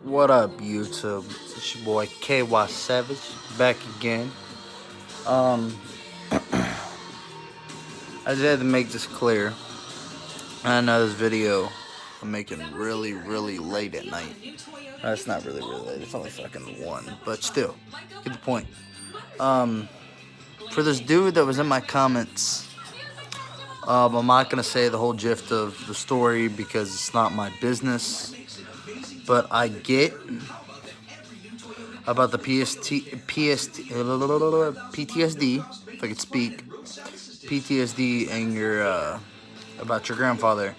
What up, YouTube? It's your boy KY Savage back again. Um, I just had to make this clear. I know this video I'm making really late at night. It's not really late. It's only fucking 1, but still, get the point. Um, for this dude that was in my comments, I'm not gonna say the whole gist of the story because it's not my business. But I get about the PTSD, if I could speak, PTSD and your about your grandfather.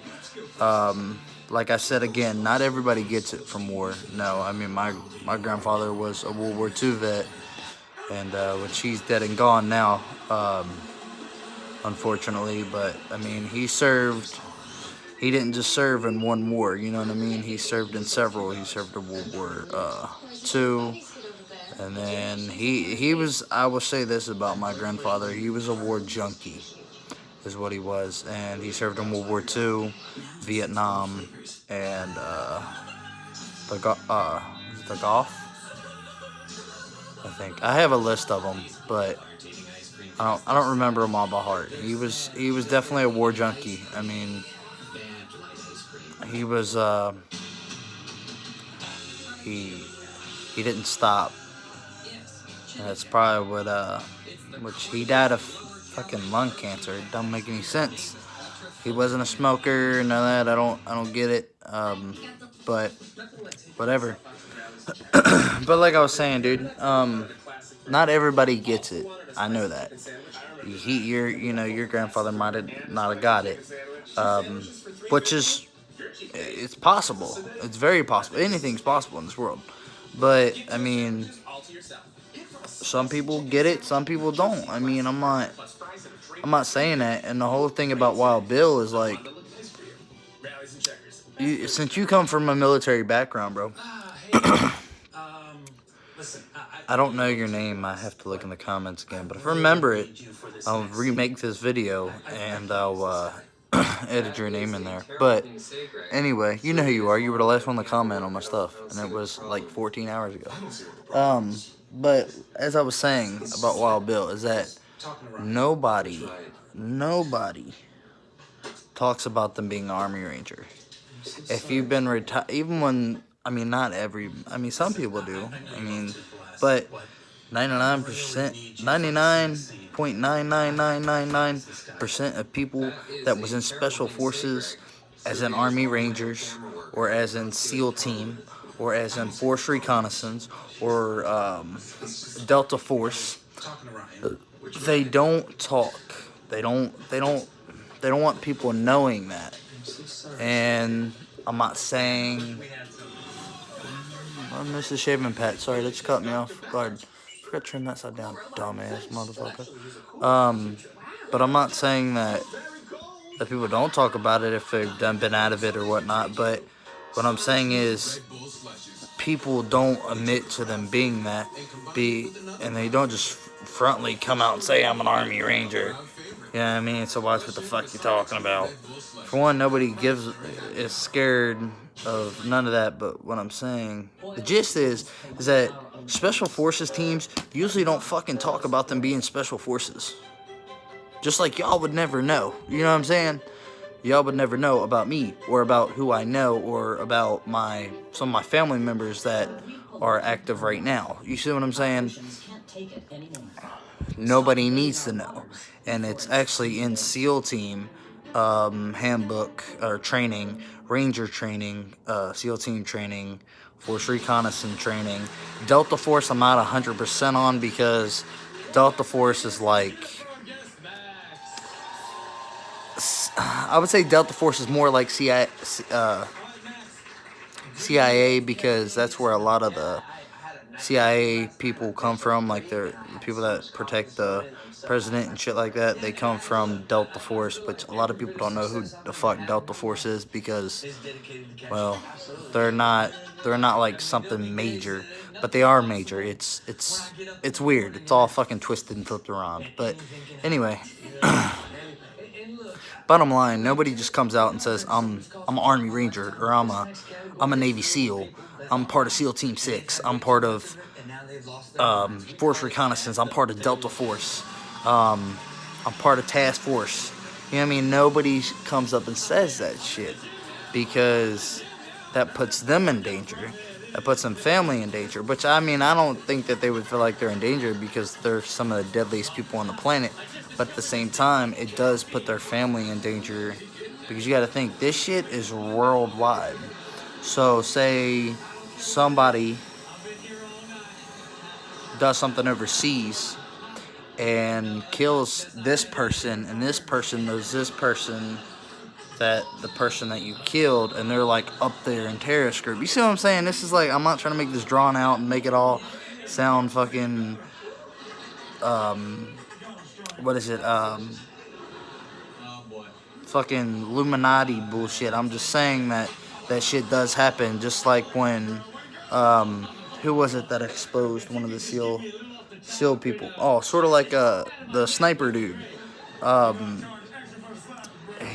Like I said again, not everybody gets it from war. No, I mean my grandfather was a World War II vet, and which he's dead and gone now, unfortunately. But I mean, he served. He didn't just serve in one war. You know what I mean? He served in several. He served in World War II. And then he was, I will say this about my grandfather, he was a war junkie, is what he was. And he served in World War II, Vietnam, and the Gulf, I think. I have a list of them, but I don't remember them all by heart. He was definitely a war junkie. I mean, he was he didn't stop. That's probably what which he died of fucking lung cancer. It don't make any sense. He wasn't a smoker, none of that. I don't get it. But whatever. But like I was saying, dude, not everybody gets it. I know that. Your grandfather might have not have got it. Which is, it's possible. It's very possible. Anything's possible in this world. But I mean, some people get it, some people don't. I mean, I'm not saying that. And the whole thing about Wild Bill is like, since you come from a military background, bro. I don't know your name. I have to look in the comments again. But if I remember it, I'll remake this video and I'll edit your name in there. But anyway, you know who you are. You were the last one to comment on my stuff, and it was like 14 hours ago. But as I was saying about Wild Bill, is that nobody talks about them being an Army Ranger. If you've been retired, even when, I mean, not every, I mean, some people do. I mean, but 99.99999% of people that was in Special Forces, as in Army Rangers, or as in SEAL Team, or as in Force Reconnaissance, or Delta Force, they don't talk. They don't want people knowing that. And I'm not saying, I missed the shaving pad. Sorry, that just cut me off guard. Forgot to turn that side down, dumbass motherfucker. But I'm not saying that people don't talk about it if they've been out of it or whatnot. But what I'm saying is, people don't admit to them being that, and they don't just frontally come out and say, I'm an Army Ranger. You know what I mean? So watch what the fuck you're talking about. For one, nobody is scared of none of that. But what I'm saying, the gist is that Special Forces teams usually don't fucking talk about them being Special Forces. Just like y'all would never know. You know what I'm saying? Y'all would never know about me, or about who I know, or about some of my family members that are active right now. You see what I'm saying? Nobody needs to know. And it's actually in SEAL Team handbook or training, Ranger training, SEAL Team training, Force Reconnaissance training. Delta Force I'm not 100% on, because Delta Force is like, I would say Delta Force is more like CIA, because that's where a lot of the CIA people come from, like the people that protect the president and shit like that. They come from Delta Force, which a lot of people don't know who the fuck Delta Force is, because, well, they're not like something major, but they are major. It's weird. It's all fucking twisted and flipped around. But anyway, bottom line, nobody just comes out and says, I'm an Army Ranger, or I'm a Navy SEAL. I'm part of SEAL Team 6. I'm part of Force Reconnaissance. I'm part of Delta Force. I'm part of Task Force. You know what I mean? Nobody comes up and says that shit because that puts them in danger. That puts some family in danger. Which, I mean, I don't think that they would feel like they're in danger because they're some of the deadliest people on the planet. But at the same time, it does put their family in danger because you got to think this shit is worldwide. So, say somebody does something overseas and kills this person, and this person knows this person, that the person that you killed, and they're like up there in terrorist group. You see what I'm saying? This is like, I'm not trying to make this drawn out and make it all sound fucking what is it, fucking Illuminati bullshit. I'm just saying that that shit does happen, just like when who was it that exposed one of the SEAL people? Oh, sort of like the sniper dude.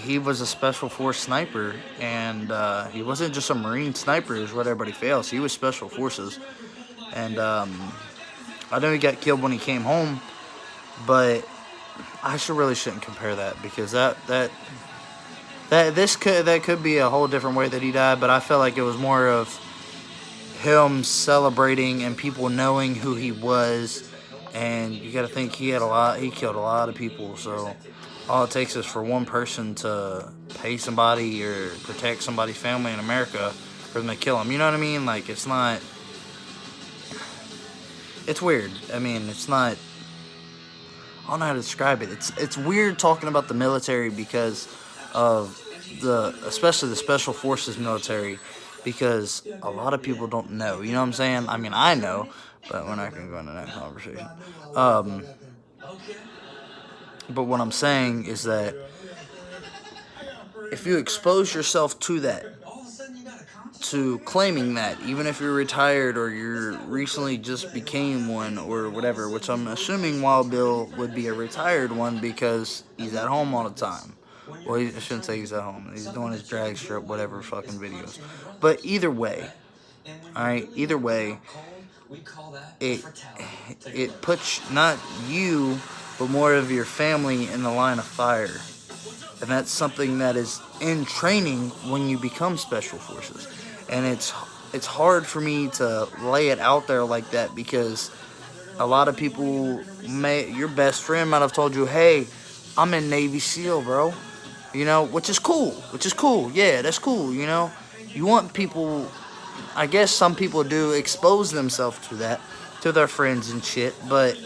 He was a special force sniper, and he wasn't just a Marine sniper, is what everybody fails. He was special forces, and I know he got killed when he came home, but I shouldn't compare that because that could be a whole different way that he died. But I felt like it was more of him celebrating and people knowing who he was, and you got to think he killed a lot of people, so all it takes is for one person to pay somebody or protect somebody's family in America for them to kill him. You know what I mean? Like, it's weird. I mean, it's not, I don't know how to describe it. It's weird talking about the military because of especially the Special Forces military, because a lot of people don't know. You know what I'm saying? I mean, I know, but we're not going to go into that conversation. But what I'm saying is that if you expose yourself to that, to claiming that, even if you're retired or you're recently just became one or whatever, which I'm assuming Wild Bill would be a retired one because he's at home all the time. Well, I shouldn't say he's at home. He's doing his drag strip, whatever fucking videos. But either way, alright, it puts not you, but more of your family in the line of fire. And that's something that is in training when you become Special Forces. And it's hard for me to lay it out there like that because a lot of people your best friend might have told you, hey, I'm in Navy SEAL, bro. You know, which is cool. Yeah, that's cool, you know. You want people, I guess some people do expose themselves to that, to their friends and shit, but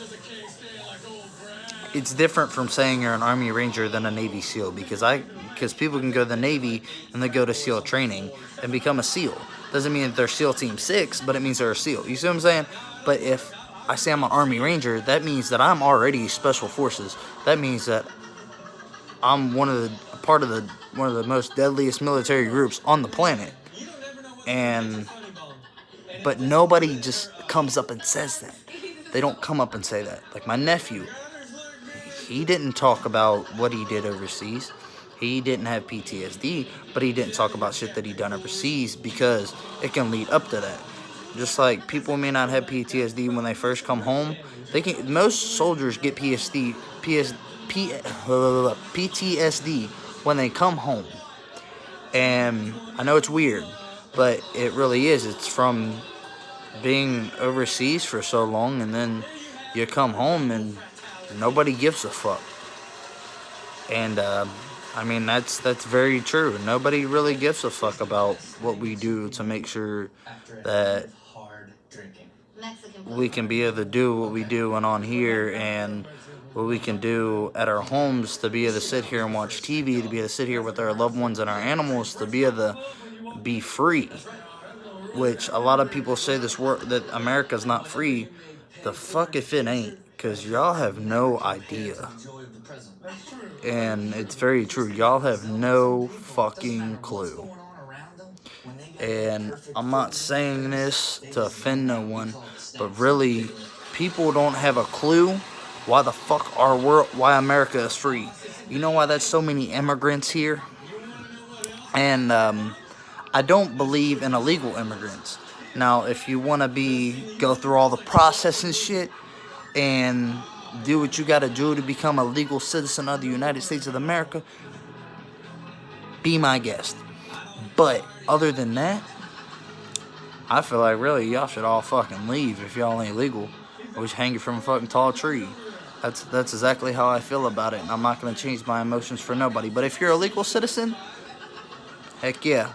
it's different from saying you're an Army Ranger than a Navy SEAL because people can go to the Navy and they go to SEAL training and become a SEAL. Doesn't mean that they're SEAL Team 6, but it means they're a SEAL. You see what I'm saying? But if I say I'm an Army Ranger, that means that I'm already Special Forces. That means that I'm one of the most deadliest military groups on the planet. But nobody just comes up and says that. They don't come up and say that. Like my nephew, he didn't talk about what he did overseas. He didn't have PTSD, but he didn't talk about shit that he done overseas because it can lead up to that. Just like people may not have PTSD when they first come home. Most soldiers get PTSD when they come home. And I know it's weird, but it really is. It's from being overseas for so long, and then you come home and nobody gives a fuck. And I mean, that's very true. Nobody really gives a fuck about what we do to make sure that we can be able to do what we do and on here, and what we can do at our homes, to be able to sit here and watch TV, to be able to sit here with our loved ones and our animals, to be able to be free. Which a lot of people say that America's not free. The fuck if it ain't, because y'all have no idea. And it's very true. Y'all have no fucking clue. And I'm not saying this to offend no one, but really, people don't have a clue why the fuck why America is free. You know why there's so many immigrants here? And I don't believe in illegal immigrants. Now, if you want to go through all the process and shit and do what you got to do to become a legal citizen of the United States of America, be my guest. But other than that, I feel like really y'all should all fucking leave if y'all ain't legal. Or just hanging from a fucking tall tree. That's exactly how I feel about it, and I'm not gonna change my emotions for nobody. But if you're a legal citizen, heck yeah.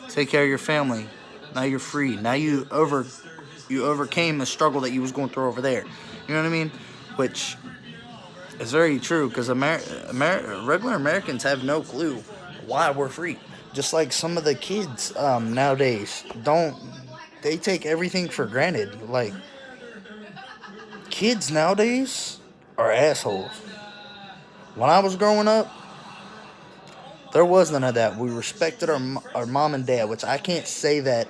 Take care of your family. Now you're free. Now you overcame the struggle that you was going through over there. You know what I mean? Which is very true, because regular Americans have no clue why we're free. Just like some of the kids nowadays they take everything for granted. Like, kids nowadays are assholes. When I was growing up, there was none of that. We respected our mom and dad, which I can't say that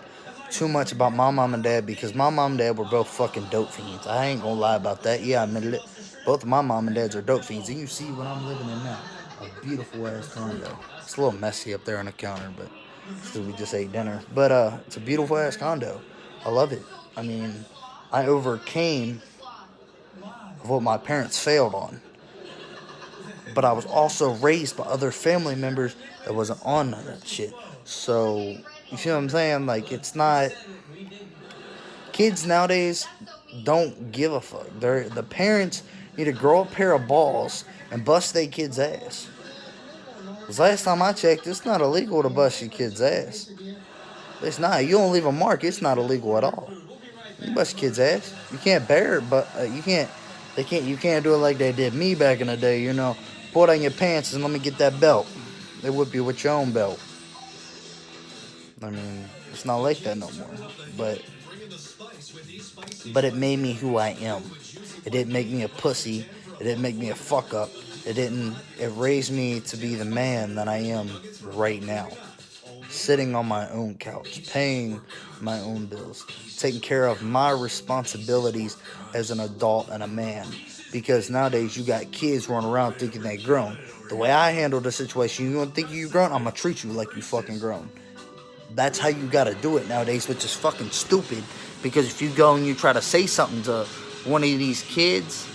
too much about my mom and dad, because my mom and dad were both fucking dope fiends. I ain't gonna lie about that. Yeah, I admitted it. Both of my mom and dads are dope fiends. And you see what I'm living in now. A beautiful ass condo. It's a little messy up there on the counter, but because we just ate dinner. But it's a beautiful ass condo. I love it. I mean, I overcame what my parents failed on. But I was also raised by other family members that wasn't on none of that shit. So, you see what I'm saying? Like, it's not... Kids nowadays don't give a fuck. The parents need to grow a pair of balls and bust their kid's ass. Because last time I checked, it's not illegal to bust your kid's ass. It's not. You don't leave a mark, it's not illegal at all. You bust your kid's ass. You can't bear it, but you can't do it like they did me back in the day, you know. Pull it on your pants and let me get that belt. They whip you with your own belt. I mean, it's not like that no more. But it made me who I am. It didn't make me a pussy. It didn't make me a fuck up. It raised me to be the man that I am right now. Sitting on my own couch, paying my own bills, taking care of my responsibilities as an adult and a man. Because nowadays you got kids running around thinking they grown. The way I handle the situation, you don't think you grown? I'm gonna treat you like you fucking grown. That's how you gotta do it nowadays, which is fucking stupid. Because if you go and you try to say something to one of these kids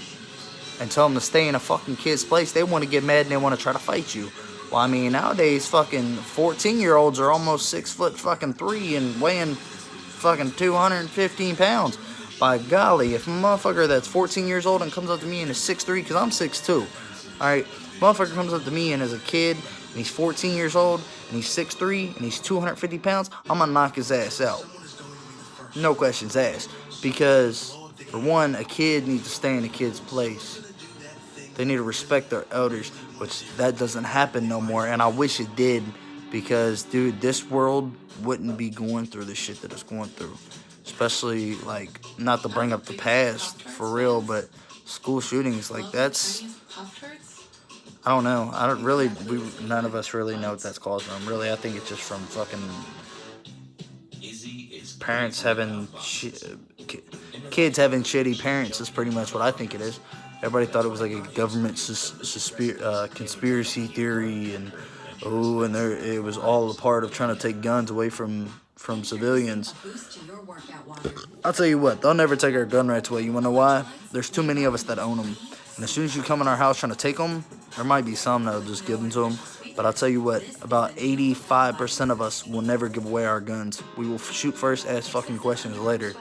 and tell them to stay in a fucking kid's place, they want to get mad and they want to try to fight you. Well, I mean, nowadays fucking 14-year-olds are almost 6'3" and weighing fucking 215 pounds. By golly, if a motherfucker that's 14 years old and comes up to me and is 6'3", because I'm 6'2", alright, motherfucker comes up to me and is a kid and he's 14 years old and he's 6'3" and he's 250 pounds, I'm gonna knock his ass out. No questions asked. Because, for one, a kid needs to stay in a kid's place. They need to respect their elders, which that doesn't happen no more, and I wish it did, because, dude, this world wouldn't be going through the shit that it's going through. Especially, like, not to bring up the past, for real, but school shootings, like, that's... I don't know. None of us really know what that's caused from. Really, I think it's just from fucking... parents having... kids having shitty parents is pretty much what I think it is. Everybody thought it was like a government conspiracy theory, and it was all a part of trying to take guns away from civilians. I'll tell you what, they'll never take our gun rights away. You wanna know why? There's too many of us that own them. And as soon as you come in our house trying to take them, there might be some that'll just give them to them. But I'll tell you what, about 85% of us will never give away our guns. We will shoot first, ask fucking questions later.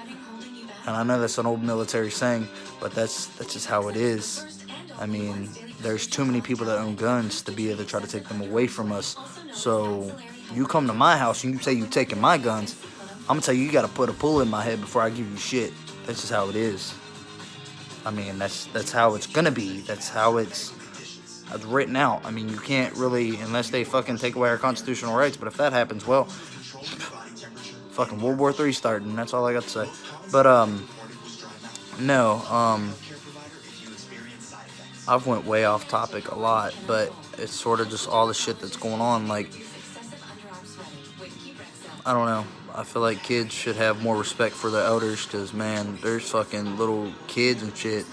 And I know that's an old military saying, but that's just how it is. I mean, there's too many people that own guns to be able to try to take them away from us. So, you come to my house and you say you're taking my guns, I'm gonna tell you, you gotta put a pull in my head before I give you shit. That's just how it is. I mean, that's how it's gonna be. That's how it's written out. I mean, you can't really, unless they fucking take away our constitutional rights. But if that happens, well, fucking World War III starting. That's all I got to say. But, I've went way off topic a lot, but it's sort of just all the shit that's going on. Like, I don't know. I feel like kids should have more respect for their elders, because, man, there's fucking little kids and shit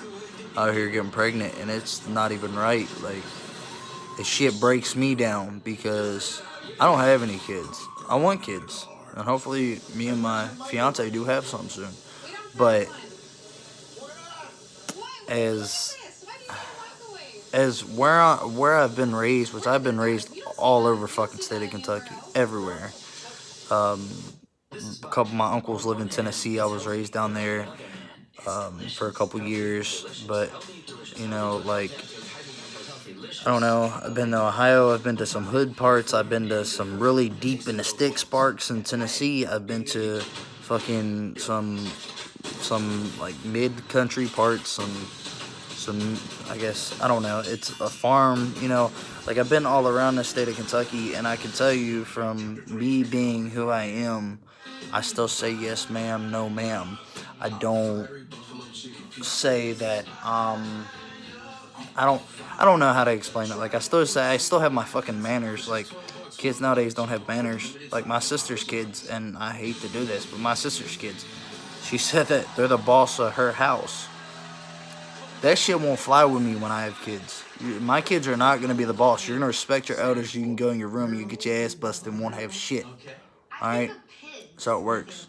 out here getting pregnant, and it's not even right. Like, the shit breaks me down because I don't have any kids. I want kids, and hopefully me and my fiance do have some soon. But as where I've been raised, which I've been raised all over fucking state of Kentucky, everywhere. Um, a couple of my uncles live in Tennessee. I was raised down there for a couple years, but you know, like, I don't know. I've been to Ohio. I've been to some hood parts. I've been to some really deep in the sticks parks in Tennessee. I've been to fucking some like mid country parts. Some I guess, I don't know. It's a farm. You know, like, I've been all around the state of Kentucky, and I can tell you from me being who I am, I still say yes, ma'am, no, ma'am. I don't say that. I don't know how to explain it. Like, I still have my fucking manners. Like, kids nowadays don't have manners. Like, my sister's kids, and I hate to do this, but my sister's kids, she said that they're the boss of her house. That shit won't fly with me when I have kids. My kids are not gonna be the boss. You're gonna respect your elders. You can go in your room, you get your ass busted, and won't have shit. All right, so it works.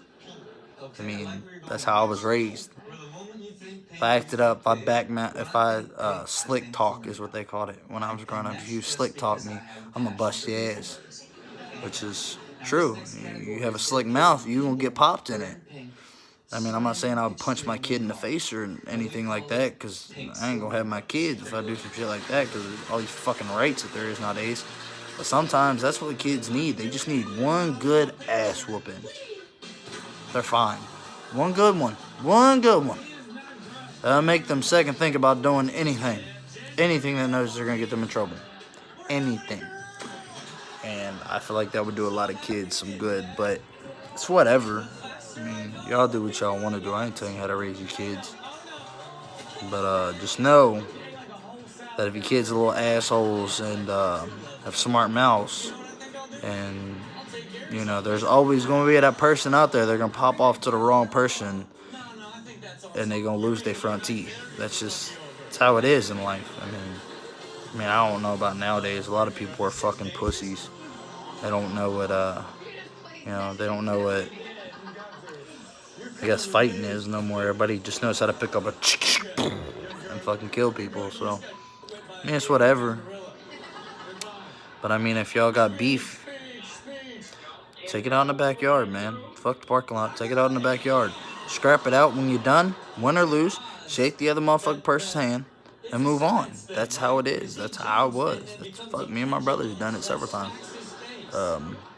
I mean, that's how I was raised. If I acted up, if I slick talk is what they called it when I was growing up. If you slick talk me, I'm gonna bust your ass, which is true. You have a slick mouth, you gonna get popped in it. I mean, I'm not saying I would punch my kid in the face or anything like that, because I ain't gonna have my kids if I do some shit like that, because all these fucking rights that there is nowadays. But sometimes that's what the kids need. They just need one good ass whooping. They're fine. One good one. One good one. That'll make them second think about doing anything. Anything that knows they're gonna get them in trouble. Anything. And I feel like that would do a lot of kids some good, but it's whatever. I mean, y'all do what y'all want to do. I ain't telling you how to raise your kids. But just know that if your kids are little assholes and have smart mouths, and, you know, there's always going to be that person out there, they're going to pop off to the wrong person, and they're going to lose their front teeth. That's how it is in life. I mean, I don't know about nowadays. A lot of people are fucking pussies. They don't know what, they don't know what, I guess, fighting is no more. Everybody just knows how to pick up a and fucking kill people. So, I mean, it's whatever. But I mean, if y'all got beef, take it out in the backyard, man. Fuck the parking lot. Take it out in the backyard. Scrap it out when you're done, win or lose. Shake the other motherfucking person's hand and move on. That's how it is. That's how it was. Fuck, me and my brothers have done it several times.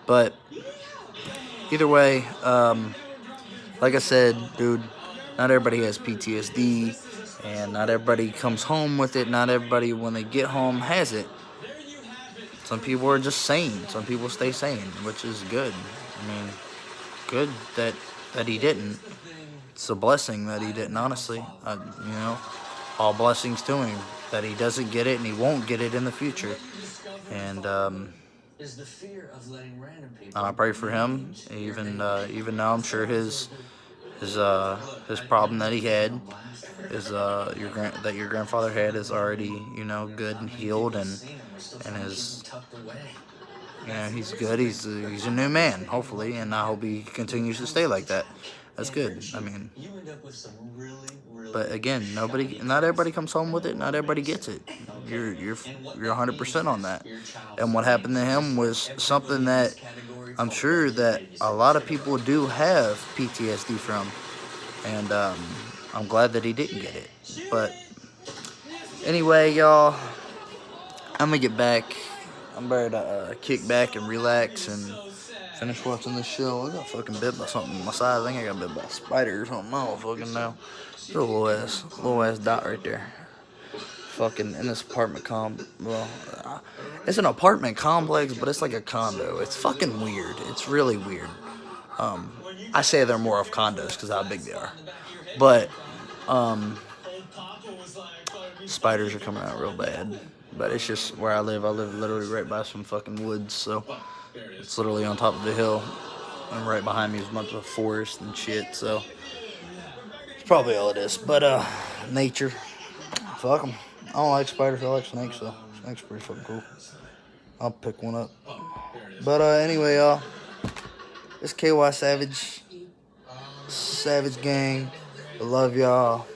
But either way, like I said, dude, not everybody has PTSD, and not everybody comes home with it. Not everybody, when they get home, has it. Some people are just sane. Some people stay sane, which is good. I mean, good that he didn't. It's a blessing that he didn't, honestly. All blessings to him that he doesn't get it and he won't get it in the future. And I pray for him, even though I'm sure his problem that he had is that your grandfather had is already, good and healed, and is, he's good. He's a new man, hopefully, and I hope he continues to stay like that. That's good. I mean, but again, not everybody comes home with it. Not everybody gets it. You're 100% on that. And what happened to him was something that I'm sure that a lot of people do have PTSD from, and I'm glad that he didn't get it. But anyway, y'all, I'm gonna get back. I'm ready to kick back and relax and finish watching this show. I got fucking bit by something on my side. I think I got bit by a spider or something. I don't fucking know. There's a little ass dot right there. Fucking in this apartment it's an apartment complex, but it's like a condo. It's fucking weird. It's really weird. I say they're more of condos because how big they are. But spiders are coming out real bad. But it's just where I live. I live literally right by some fucking woods, so it's literally on top of the hill. And right behind me is a bunch of forest and shit, so it's probably all it is. But nature. Fuck them. I don't like spiders. I like snakes, though. Snakes are pretty fucking cool. I'll pick one up. But anyway, y'all. It's KY Savage. Savage Gang. I love y'all.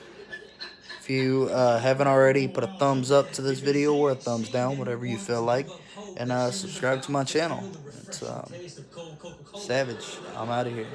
If you haven't already, put a thumbs up to this video or a thumbs down, whatever you feel like. And subscribe to my channel. It's Savage. I'm out of here.